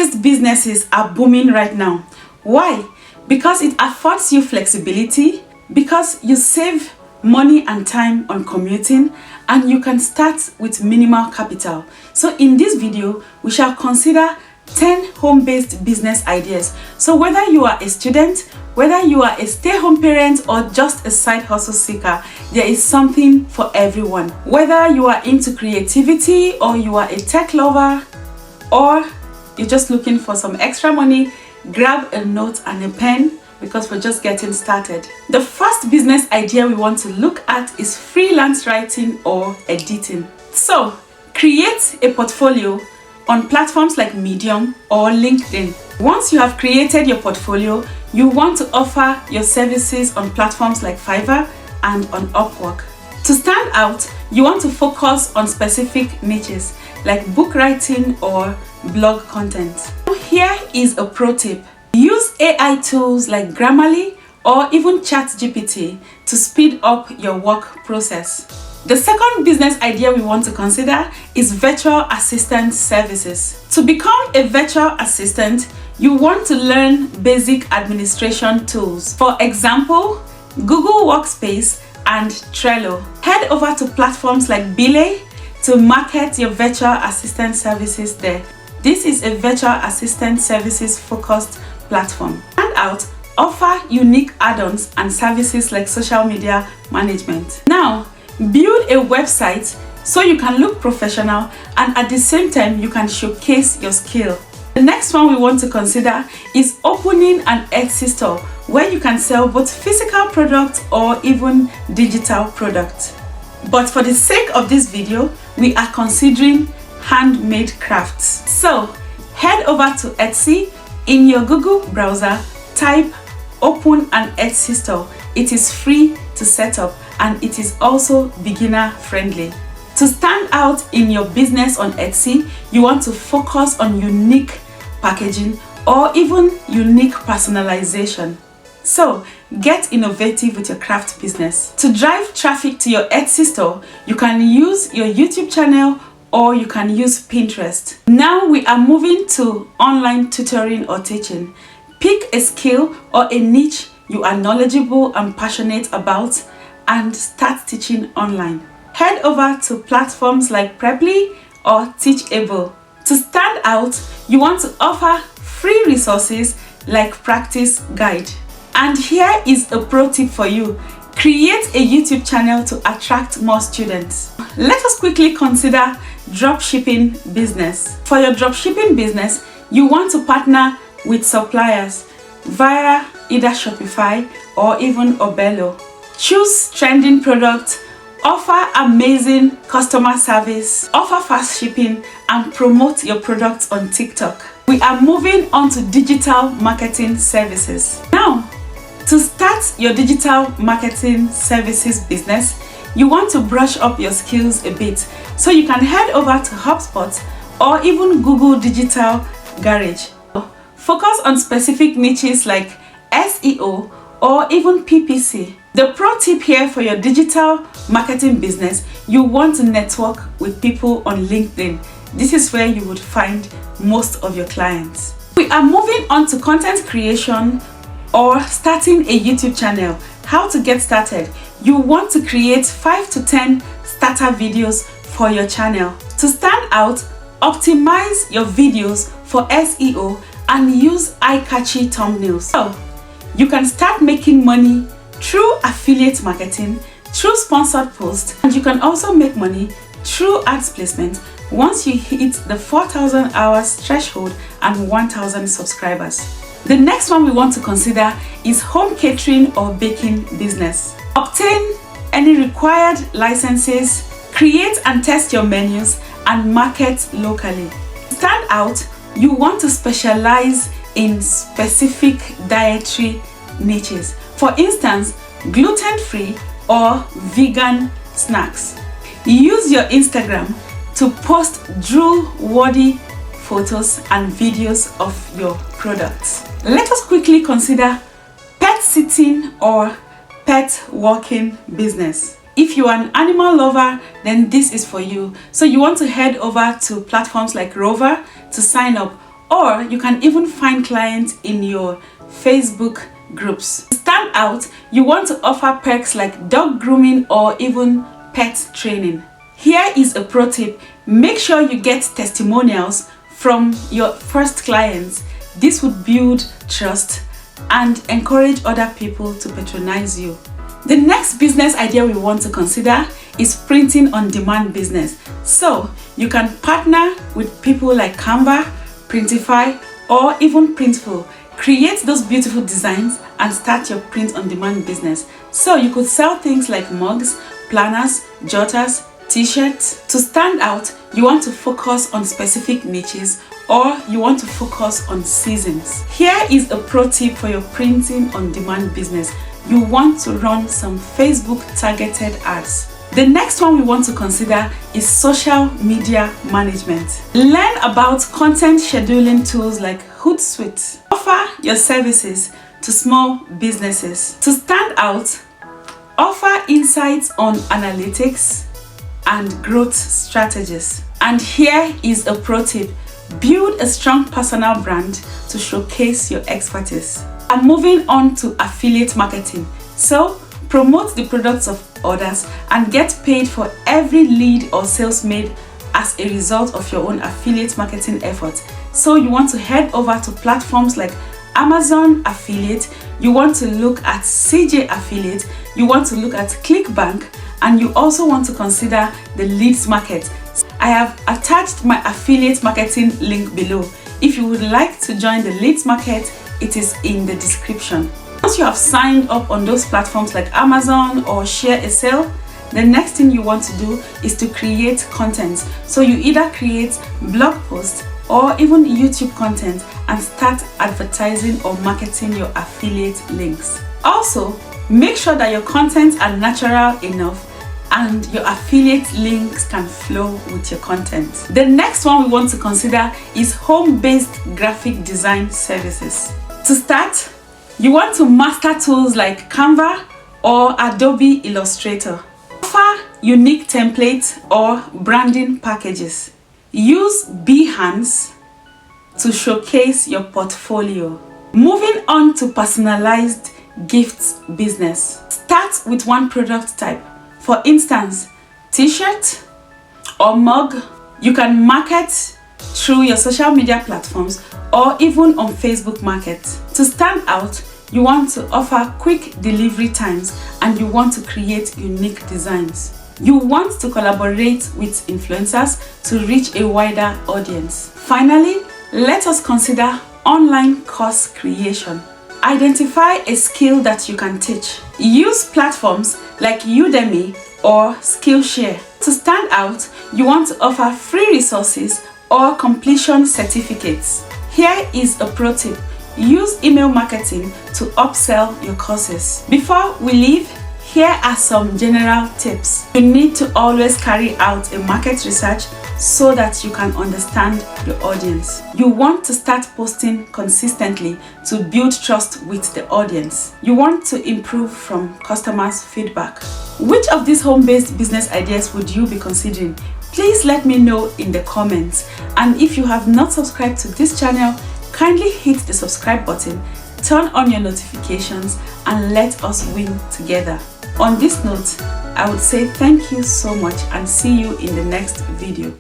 home-based businesses are booming right now. Why? Because it affords you flexibility, because you save money and time on commuting, and you can start with minimal capital. So in this video, we shall consider 10 home-based business ideas. So whether you are a student, whether you are a stay-home parent, or just a side hustle seeker, there is something for everyone. Whether you are into creativity, or you are a tech lover, or you're just looking for some extra money, grab a note and a pen because we're just getting started. The first business idea we want to look at is freelance writing or editing. So create a portfolio on platforms like Medium or LinkedIn. Once you have created your portfolio, you want to offer your services on platforms like Fiverr and on Upwork. To stand out, you want to focus on specific niches like book writing or blog content. Here is a pro tip. Use AI tools like Grammarly or even ChatGPT to speed up your work process. The second business idea we want to consider is virtual assistant services. To become a virtual assistant, you want to learn basic administration tools. For example, Google Workspace and Trello. Head over to platforms like Belay to market your virtual assistant services there. This is a virtual assistant services focused platform. Stand out, offer unique add-ons and services like social media management. Now, build a website so you can look professional and at the same time you can showcase your skill. The next one we want to consider is opening an Etsy store where you can sell both physical products or even digital products. But for the sake of this video, we are considering handmade crafts. So head over to Etsy. In your Google browser, type open an Etsy store. It is free to set up and it is also beginner friendly. To stand out in your business on Etsy, you want to focus on unique packaging or even unique personalization. So get innovative with your craft business. To drive traffic to your Etsy store, you can use your YouTube channel or you can use Pinterest. Now we are moving to online tutoring or teaching. Pick a skill or a niche you are knowledgeable and passionate about and start teaching online. Head over to platforms like Preply or Teachable. To stand out, you want to offer free resources like practice guide. And here is a pro tip for you. Create a YouTube channel to attract more students. Let us quickly consider dropshipping business. For your dropshipping business, you want to partner with suppliers via either Shopify or even Obello. Choose trending products, offer amazing customer service, offer fast shipping, and promote your products on TikTok. We are moving on to digital marketing services. Now, to start your digital marketing services business, you want to brush up your skills a bit. So you can head over to HubSpot or even Google Digital Garage. Focus on specific niches like SEO or even PPC. The pro tip here for your digital marketing business, you want to network with people on LinkedIn. This is where you would find most of your clients. We are moving on to content creation or starting a YouTube channel. How to get started? You want to create 5 to 10 starter videos for your channel. To stand out, optimize your videos for SEO and use eye-catchy thumbnails. So you can start making money through affiliate marketing, through sponsored posts, and you can also make money through ads placement once you hit the 4,000 hours threshold and 1,000 subscribers. The next one we want to consider is home catering or baking business. Obtain any required licenses, create and test your menus, and market locally. Stand out, you want to specialize in specific dietary niches. For instance, gluten-free or vegan snacks. Use your Instagram to post drool-worthy photos and videos of your products. Let us quickly consider pet sitting or pet walking business. If you are an animal lover, then this is for you. So you want to head over to platforms like Rover to sign up, or you can even find clients in your Facebook groups. To stand out, you want to offer perks like dog grooming or even pet training. Here is a pro tip: make sure you get testimonials from your first clients. This would build trust and encourage other people to patronize you. The next business idea we want to consider is printing on demand business. So you can partner with people like Canva, Printify, or even Printful. Create those beautiful designs and start your print on demand business. So you could sell things like mugs, planners, jotters, t-shirts. To stand out, you want to focus on specific niches, or you want to focus on seasons. Here is a pro tip for your printing on demand business. You want to run some Facebook targeted ads. The next one we want to consider is social media management. Learn about content scheduling tools like Hootsuite. Offer your services to small businesses. To stand out, offer insights on analytics and growth strategies. And here is a pro tip: build a strong personal brand to showcase your expertise. And moving on to affiliate marketing. So promote the products of others and get paid for every lead or sales made as a result of your own affiliate marketing efforts. So you want to head over to platforms like Amazon affiliate, you want to look at CJ affiliate, you want to look at ClickBank, and you also want to consider the leads market. I have attached my affiliate marketing link below. If you would like to join the leads market, it is in the description. Once you have signed up on those platforms like Amazon or Share a Sale, the next thing you want to do is to create content. So you either create blog posts or even YouTube content and start advertising or marketing your affiliate links. Also, make sure that your content are natural enough and your affiliate links can flow with your content. The next one we want to consider is home-based graphic design services. To start, you want to master tools like Canva or Adobe Illustrator. Offer unique templates or branding packages. Use Behance to showcase your portfolio. Moving on to personalized gifts business. Start with one product type. For instance, t-shirt or mug. You can market through your social media platforms or even on Facebook Market. To stand out, you want to offer quick delivery times and you want to create unique designs. You want to collaborate with influencers to reach a wider audience. Finally, let us consider online course creation. Identify a skill that you can teach. Use platforms like Udemy or Skillshare. To stand out, you want to offer free resources or completion certificates. Here is a pro tip: use email marketing to upsell your courses. Before we leave, here are some general tips. You need to always carry out a market research so that you can understand your audience. You want to start posting consistently to build trust with the audience. You want to improve from customers' feedback. Which of these home-based business ideas would you be considering? Please let me know in the comments. And if you have not subscribed to this channel, kindly hit the subscribe button, turn on your notifications, and let us win together. On this note, I would say thank you so much and see you in the next video.